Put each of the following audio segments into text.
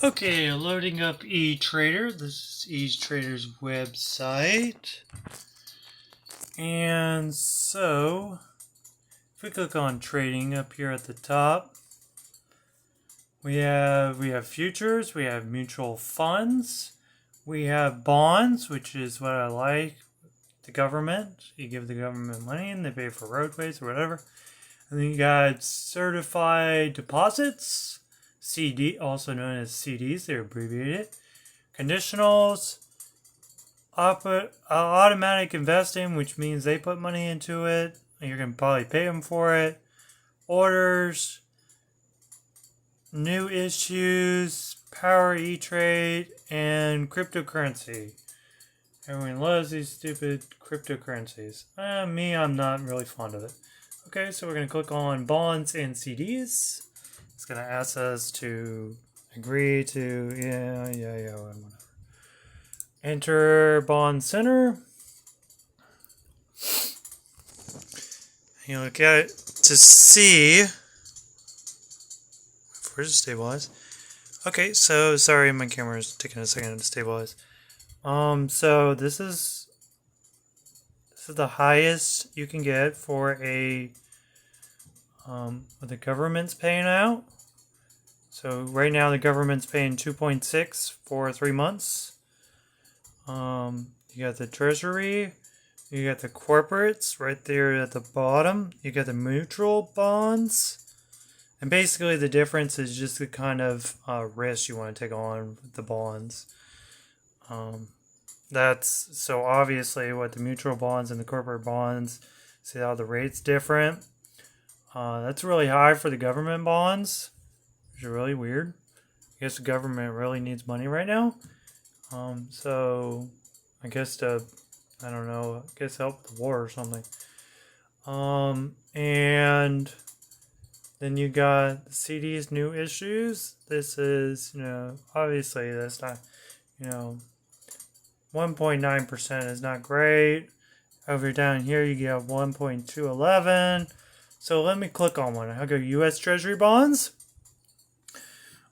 Okay, loading up Etrader. This is Etrader's website. And so, if we click on trading up here at the top, we have futures, we have mutual funds, we have bonds, which is what I like. The government, you give the government money and they pay for roadways or whatever. And then you got certified deposits, CD, also known as CDs, they're abbreviated. Conditionals, automatic investing, which means they put money into it. You're going to probably pay them for it. Orders, new issues, power E-Trade, and cryptocurrency. Everyone loves these stupid cryptocurrencies. Me, I'm not really fond of it. Okay, so we're going to click on bonds and CDs. It's going to ask us to agree to, whatever. Enter bond center. You look at it to see. Where's it stabilize? Okay, so sorry, my camera is taking a second to stabilize. So this is the highest you can get for a what the government's paying out. So right now the government's paying 2.6 for 3 months. You got the Treasury, you got the corporates right there at the bottom. You got the mutual bonds. And basically the difference is just the kind of risk you want to take on with the bonds. That's so obviously what the mutual bonds and the corporate bonds, see how the rate's different. That's really high for the government bonds, which is really weird. I guess the government really needs money right now. So I guess I don't know, I guess help the war or something. And then you got the CD's new issues. This is, obviously that's not, 1.9% is not great. Over down here you get 1.211. So let me click on one. I'll go U.S. Treasury Bonds.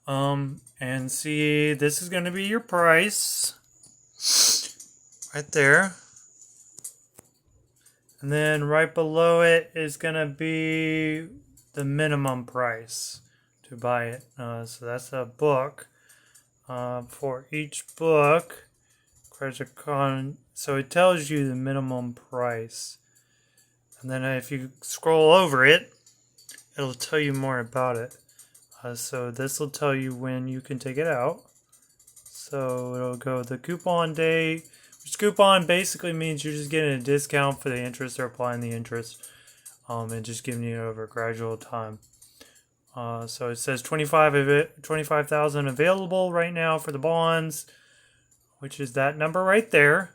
And see, this is going to be your price. Right there. And then right below it is going to be the minimum price to buy it. So that's a book. For each book, so it tells you the minimum price. And then if you scroll over it, it'll tell you more about it. So this will tell you when you can take it out. So it'll go the coupon date, which coupon basically means you're just getting a discount for the interest or applying the interest, and just giving you over a gradual time. So it says 25,000 available right now for the bonds, which is that number right there.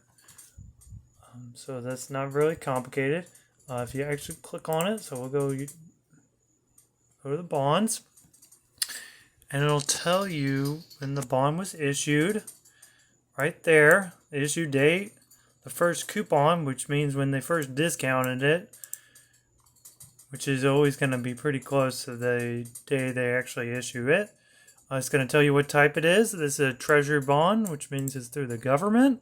So that's not really complicated. If you actually click on it, so we'll go to the bonds. And it'll tell you when the bond was issued. Right there, the issue date, the first coupon, which means when they first discounted it, which is always going to be pretty close to the day they actually issue it. It's going to tell you what type it is. This is a Treasury Bond, which means it's through the government.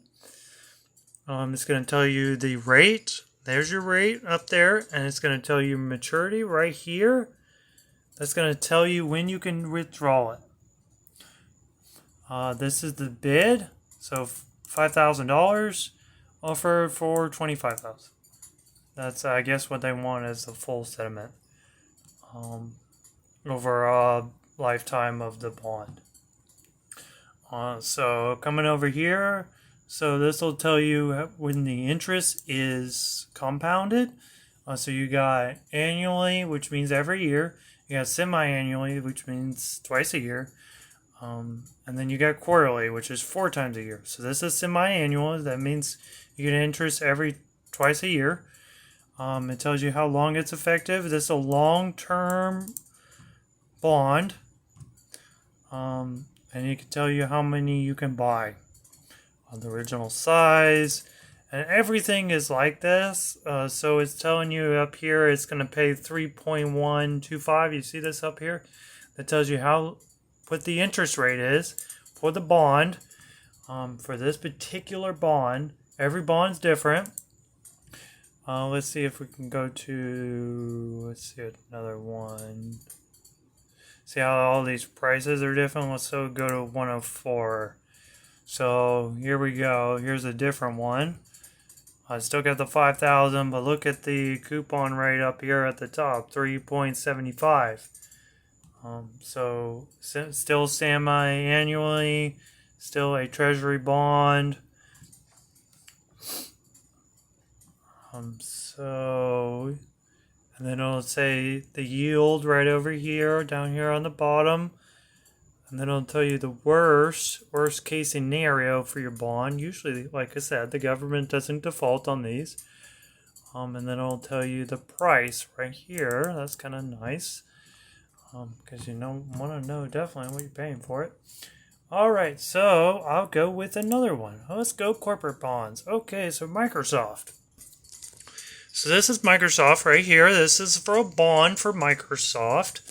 It's going to tell you the rate. There's your rate up there, and it's going to tell you maturity right here. That's going to tell you when you can withdraw it. This is the bid. So $5,000 offered for $25,000. That's, I guess, what they want is the full settlement over a lifetime of the bond. So coming over here, so this will tell you when the interest is compounded. So you got annually, which means every year. You got semi-annually, which means twice a year. And then you got quarterly, which is 4 times a year. So this is semi-annual. That means you get interest twice a year. It tells you how long it's effective. This is a long-term bond. And it can tell you how many you can buy on the original size. And everything is like this. So it's telling you up here it's going to pay 3.125. You see this up here? That tells you how what the interest rate is for the bond. For this particular bond, every bond's different. Let's see if we can go to, let's see another one. See how all these prices are different? Let's go to 104. So here we go. Here's a different one. I still got the 5,000, but look at the coupon rate up here at the top, 3.75. So still semi-annually, still a Treasury Bond. And then it'll say the yield right over here, down here on the bottom. And then it'll tell you the worst case scenario for your bond. Usually, like I said, the government doesn't default on these. And then it'll tell you the price right here. That's kind of nice. Because you want to know definitely what you're paying for it. Alright, so I'll go with another one. Let's go corporate bonds. Okay, so Microsoft. So this is Microsoft right here. This is for a bond for Microsoft.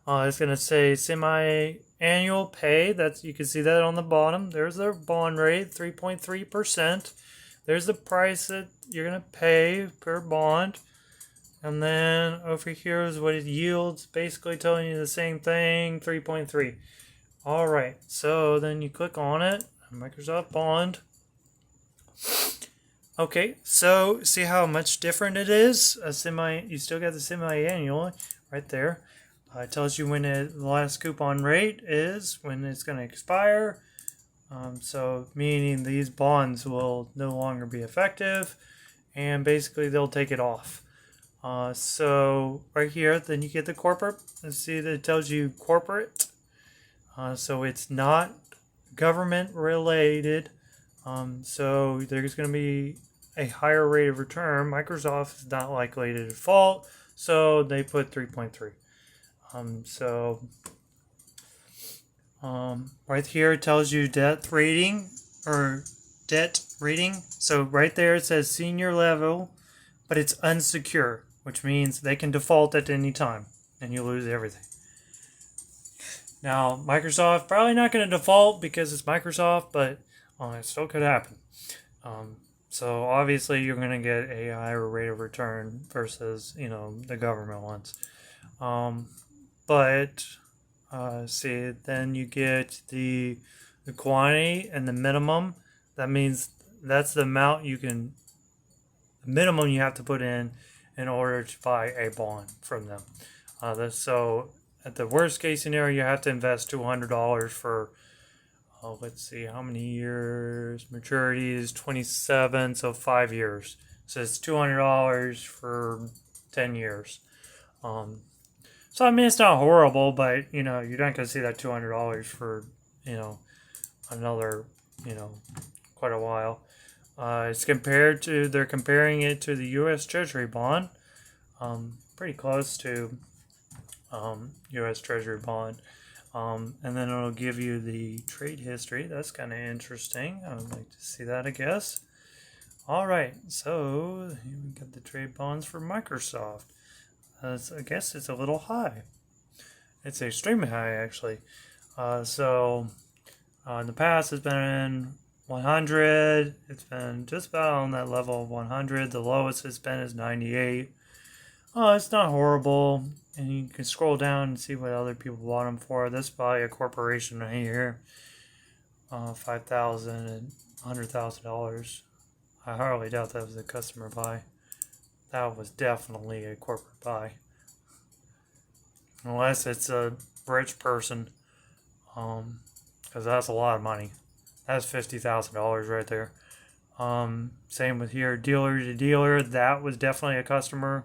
It's going to say semi-annual pay. You can see that on the bottom. There's their bond rate, 3.3%. There's the price that you're going to pay per bond. And then over here is what it yields, basically telling you the same thing, 3.3. Alright, so then you click on it, Microsoft Bond. Okay, so see how much different it is? You still got the semi-annual right there. It tells you when the last coupon rate is, when it's going to expire. So meaning these bonds will no longer be effective, and basically they'll take it off. So right here, then you get the corporate. Let's see that it tells you corporate. So it's not government related. So there's going to be a higher rate of return. Microsoft is not likely to default, so they put 3.3. Right here it tells you debt rating or debt rating. So right there it says senior level, but it's unsecured, which means they can default at any time and you lose everything. Now, Microsoft probably not going to default because it's Microsoft, but it still could happen. So obviously you're going to get a higher rate of return versus, the government ones. See, then you get the quantity and the minimum. That means that's the amount minimum you have to put in order to buy a bond from them. So at the worst case scenario, you have to invest $200 for, let's see, how many years? Maturity is 27, so 5 years. So it's $200 for 10 years. So I mean, it's not horrible, but you're not going to see that $200 for another quite a while. They're comparing it to the U.S. Treasury Bond, pretty close to U.S. Treasury Bond, and then it'll give you the trade history. That's kind of interesting. I would like to see that, I guess. All right, so here we got the trade bonds for Microsoft. I guess it's a little high. It's extremely high, actually. In the past, it's been 100. It's been just about on that level of 100. The lowest it's been is 98. It's not horrible. And you can scroll down and see what other people bought them for. This is probably a corporation right here. $5,000 and $100,000. I hardly doubt that was a customer buy. That was definitely a corporate buy. Unless it's a rich person. Because that's a lot of money. That's $50,000 right there. Same with here, dealer to dealer. That was definitely a customer.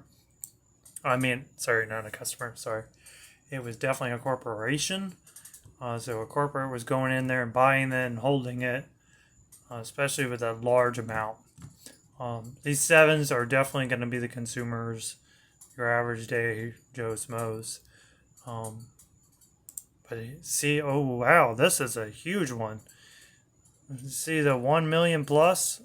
Sorry, not a customer. Sorry. It was definitely a corporation. So a corporate was going in there and buying it and holding it. Especially with a large amount. These sevens are definitely going to be the consumers. Your average day Joe Schmoes. But see, oh wow, this is a huge one. See the 1 million plus?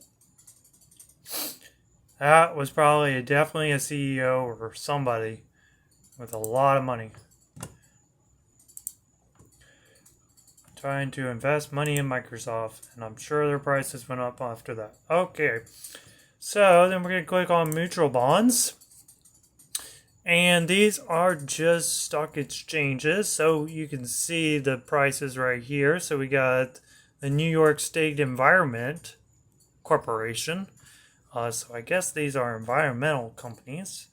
That was probably definitely a CEO or somebody with a lot of money. trying to invest money in Microsoft, and I'm sure their prices went up after that. Okay, so then we're going to click on mutual bonds. And these are just stock exchanges, so you can see the prices right here. So we got the New York State Environment Corporation. So I guess these are environmental companies.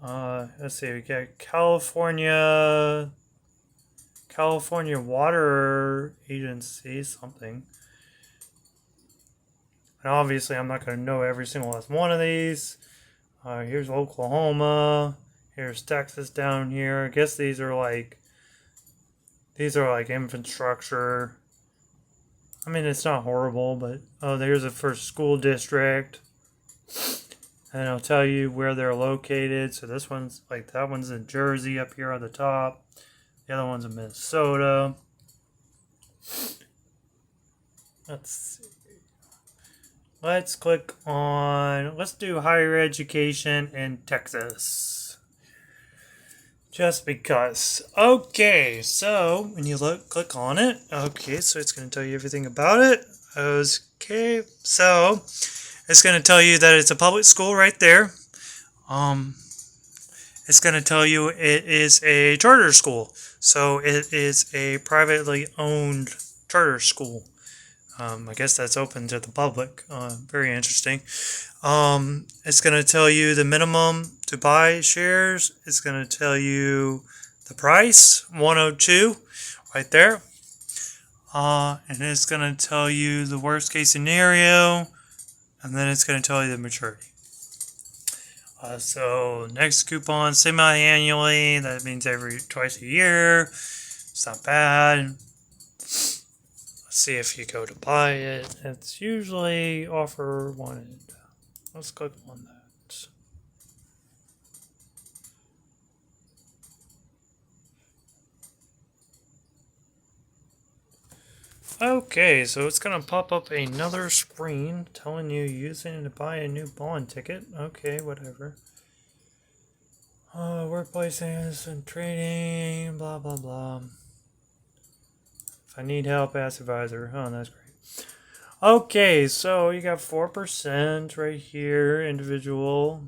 Let's see, we got California Water Agency, something. And obviously I'm not going to know every single last one of these. Here's Oklahoma. Here's Texas down here. I guess these are like infrastructure. I mean, it's not horrible, but oh, there's a first school district. And it'll tell you where they're located. So this one's like, that one's in Jersey up here on the top. The other one's in Minnesota. Let's see. Let's click on, let's do higher education in Texas. Just because. Okay, so when you click on it, okay, so it's going to tell you everything about it. Okay, so it's going to tell you that it's a public school right there. It's going to tell you it is a charter school. So it is a privately owned charter school. I guess that's open to the public. Very interesting. It's going to tell you the minimum to buy shares. It's going to tell you the price, 102, right there. And it's going to tell you the worst case scenario. And then it's going to tell you the maturity. So next coupon, semi-annually. That means twice a year. It's not bad. See if you go to buy it. It's usually offer wanted. Let's click on that. Okay, so it's going to pop up another screen telling you using to buy a new bond ticket. Okay, whatever. Workplace and trading, blah, blah, blah. If I need help, ask advisor. Oh, that's great. Okay, so you got 4% right here, individual.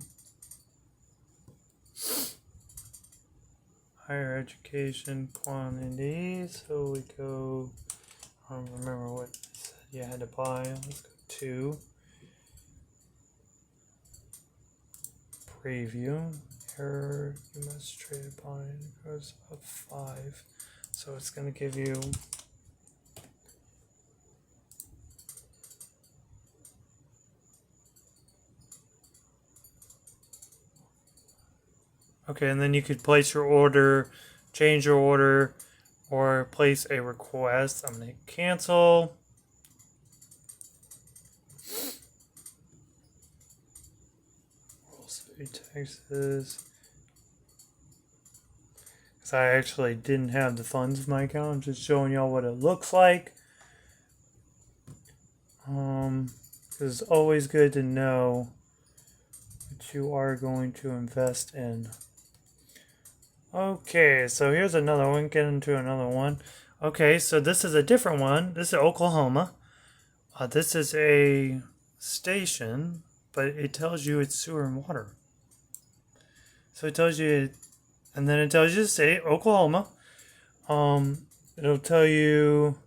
Higher education quantity. So we go, I don't remember what it said you had to buy. Let's go 2. Preview. Error, you must trade upon it goes up 5. So it's going to give you okay, and then you could place your order, change your order, or place a request. I'm going to cancel. Taxes. Because I actually didn't have the funds in my account. I'm just showing y'all what it looks like. Because it's always good to know what you are going to invest in. Okay, so here's another one. Get into another one. Okay, so this is a different one. This is Oklahoma. This is a station, but it tells you it's sewer and water. So it tells you, and then it tells you the state, Oklahoma. It'll tell you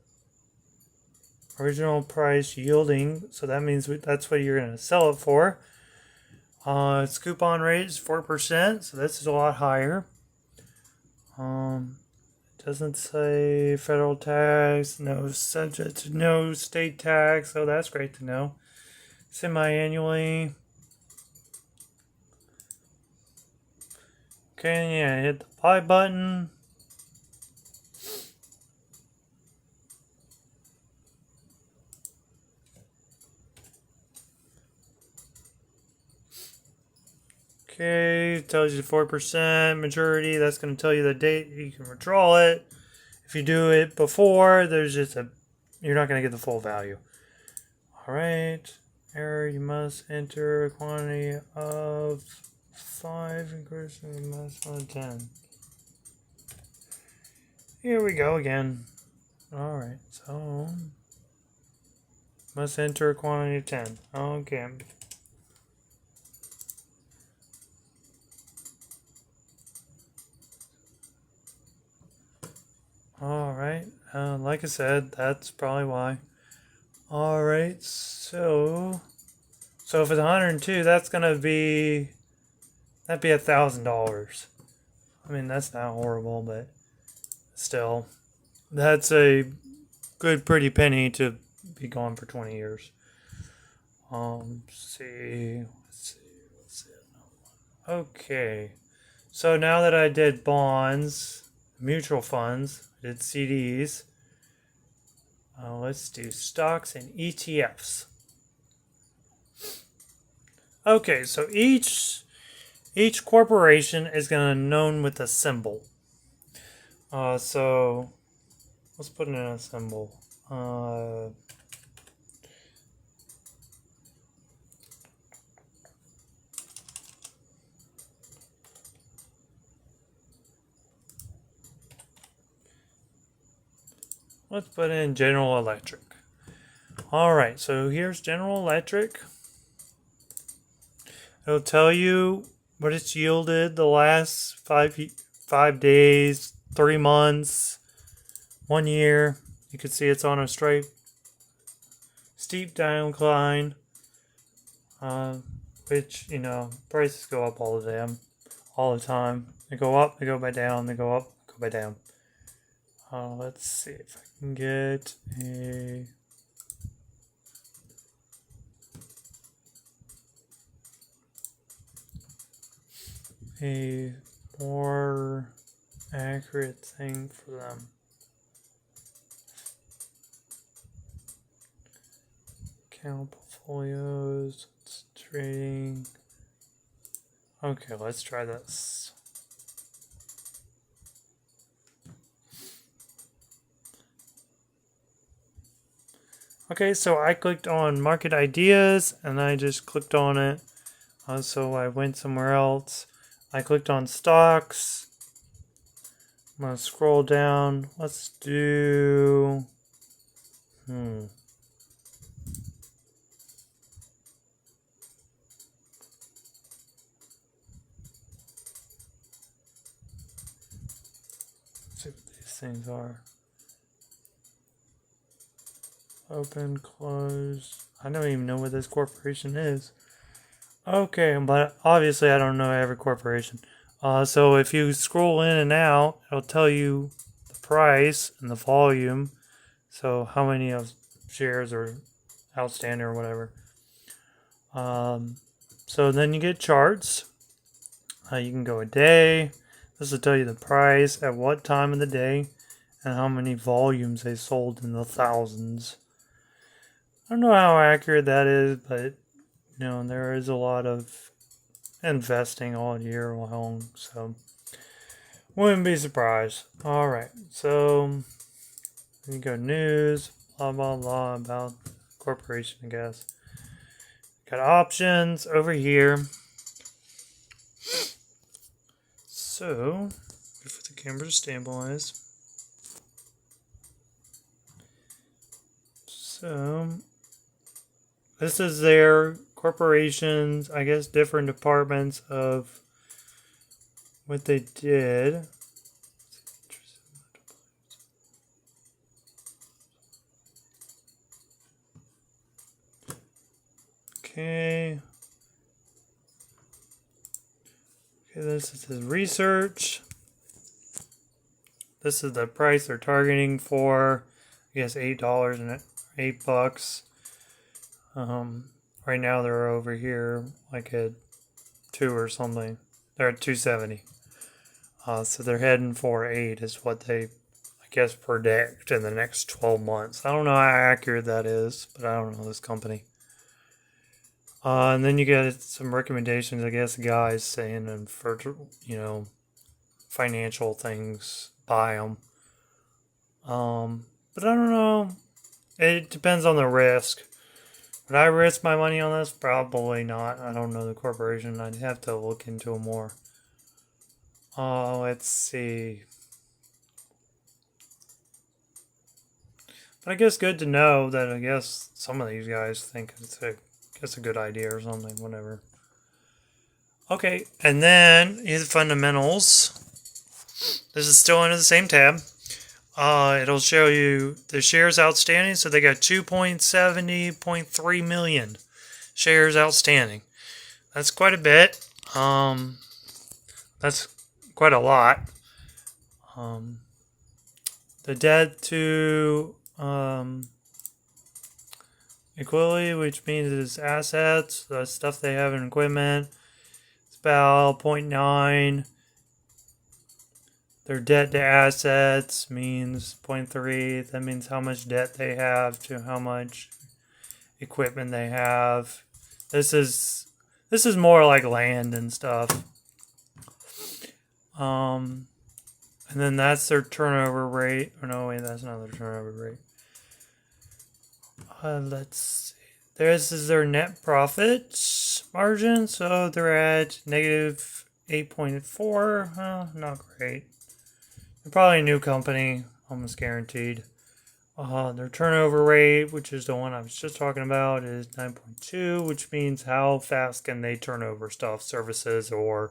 original price yielding, so that means that's what you're going to sell it for. Its coupon rate is 4%, so this is a lot higher. It doesn't say federal tax, no subject to no state tax, so that's great to know. Semi-annually. Okay, yeah, hit the buy button. Okay, it tells you 4% maturity. That's going to tell you the date you can withdraw it. If you do it before, there's just you're not going to get the full value. Alright, error, you must enter a quantity of 5 increasing the maximum 10. Here we go again. Alright, so must enter a quantity of 10. Okay. Alright, like I said, that's probably why. Alright, so if it's 102, that's gonna be that'd be $1,000. I mean, that's not horrible, but still, that's a good pretty penny to be gone for 20 years. Let's see. Okay, so now that I did bonds, mutual funds, I did CDs. Let's do stocks and ETFs. Okay, so each corporation is going to be known with a symbol. So let's put in a symbol. Let's put in General Electric. Alright, so here's General Electric. It'll tell you what it's yielded the last 5 days, 3 months, 1 year. You can see it's on a steep decline, which, prices go up all the time. They go up, they go back down, they go up, go back down. Let's see if I can get a more accurate thing for them. Account portfolios, it's trading. Okay, let's try this. Okay, so I clicked on market ideas and I just clicked on it. So I went somewhere else. I clicked on stocks. I'm going to scroll down. Let's do... Let's see what these things are. Open, close. I don't even know what this corporation is. Okay, but obviously I don't know every corporation. So if you scroll in and out, it'll tell you the price and the volume. So how many of shares are outstanding or whatever. So then you get charts. You can go a day. This will tell you the price at what time of the day and how many volumes they sold in the thousands. I don't know how accurate that is, but there is a lot of investing all year long, so wouldn't be surprised. Alright, so you go news, blah blah blah about corporation, I guess. Got options over here. So, if the camera to stabilize. So, this is their corporations, I guess different departments of what they did. Okay, this is his research. This is the price they're targeting for, I guess $8 and $8. Right now they're over here like at 2 or something. They're at 270. So they're heading for 8 is what they, I guess, predict in the next 12 months. I don't know how accurate that is, but I don't know this company. And then you get some recommendations, I guess, guys saying, and for financial things, buy them. But I don't know. It depends on the risk. Would I risk my money on this? Probably not. I don't know the corporation. I'd have to look into it more. Let's see. But I guess good to know that I guess some of these guys think it's a good idea or something, whatever. Okay, and then here's fundamentals. This is still under the same tab. It'll show you the shares outstanding. So they got 2.70.3 million shares outstanding. That's quite a bit. That's quite a lot. The debt to equity, which means it's assets, the stuff they have in equipment, it's about 0.9. Their debt to assets means 0.3. That means how much debt they have to how much equipment they have. This is more like land and stuff. And then that's their turnover rate. Oh no, wait, that's not their turnover rate. Let's see. This is their net profit margin. So they're at negative 8.4. Not great. They're probably a new company, almost guaranteed. Their turnover rate, which is the one I was just talking about, is 9.2, which means how fast can they turn over stuff, services, or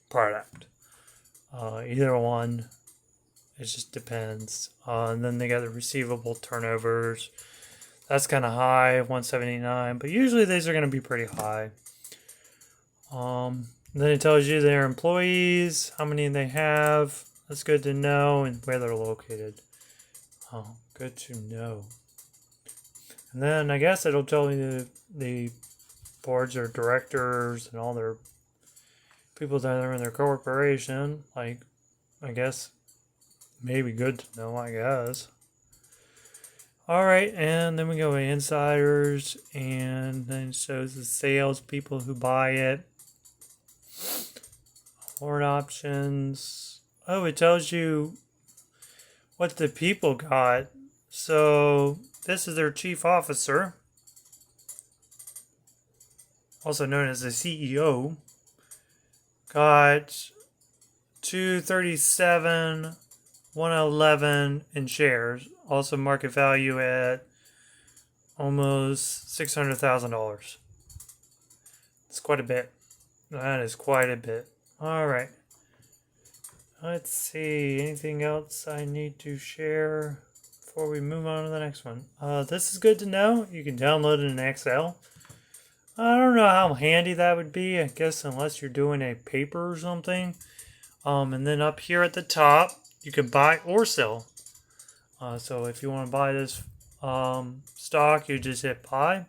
product. Either one. It just depends. And then they got the receivable turnovers. That's kind of high, 179, but usually these are going to be pretty high. Then it tells you their employees, how many they have. That's good to know, and where they're located. Oh, good to know. And then I guess it'll tell you the boards or directors and all their people that are in their corporation. Like, I guess, maybe good to know, I guess. Alright, and then we go to insiders, and then it shows the sales people who buy it. Award options. Oh, it tells you what the people got. So this is their chief officer, also known as the CEO. Got 237,111 in shares. Also market value at almost $600,000. It's quite a bit. That is quite a bit. Alright. Let's see. Anything else I need to share before we move on to the next one? This is good to know. You can download it in Excel. I don't know how handy that would be. I guess unless you're doing a paper or something. And then up here at the top, you can buy or sell. So if you want to buy this stock, you just hit buy.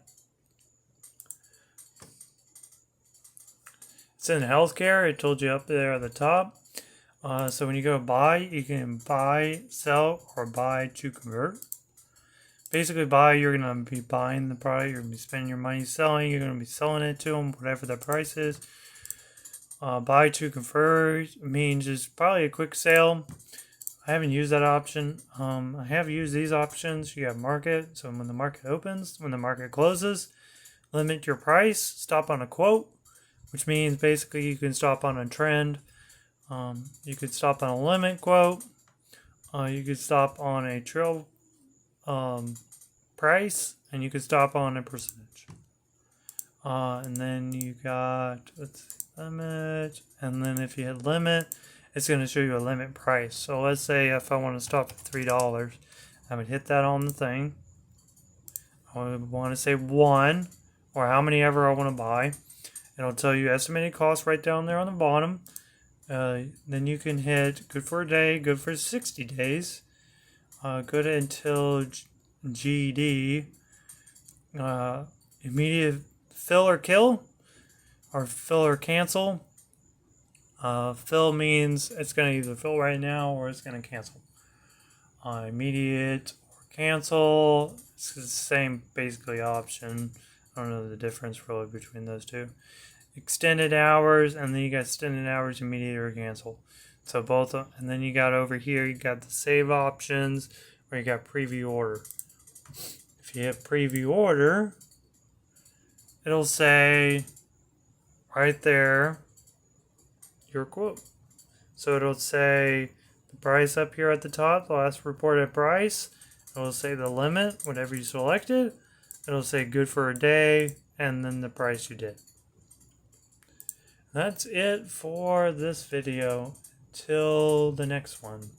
It's in healthcare. It told you up there at the top. So when you go buy, you can buy, sell, or buy to convert. Basically, buy, you're going to be buying the product. You're going to be spending your money selling. You're going to be selling it to them, whatever the price is. Buy to convert means it's probably a quick sale. I haven't used that option. I have used these options. You have market. So when the market opens, when the market closes, limit your price, stop on a quote, which means basically you can stop on a trend. You could stop on a limit quote. You could stop on a trail price, and you could stop on a percentage. And then you got, let's see, limit, and then if you hit limit, it's going to show you a limit price. So let's say if I want to stop at $3, I would hit that on the thing. I would want to say 1, or how many ever I want to buy. It'll tell you estimated cost right down there on the bottom. Then you can hit good for a day, good for 60 days, good until GD, immediate fill or kill, or fill or cancel. Fill means it's going to either fill right now or it's going to cancel. Immediate or cancel, it's the same basically option. I don't know the difference really between those two. Extended hours, and then you got extended hours, immediate or cancel. So both, and then you got over here, you got the save options, or you got preview order. If you hit preview order, it'll say right there your quote. So it'll say the price up here at the top, the last reported price. It will say the limit, whatever you selected. It'll say good for a day, and then the price you did. That's it for this video. Till the next one.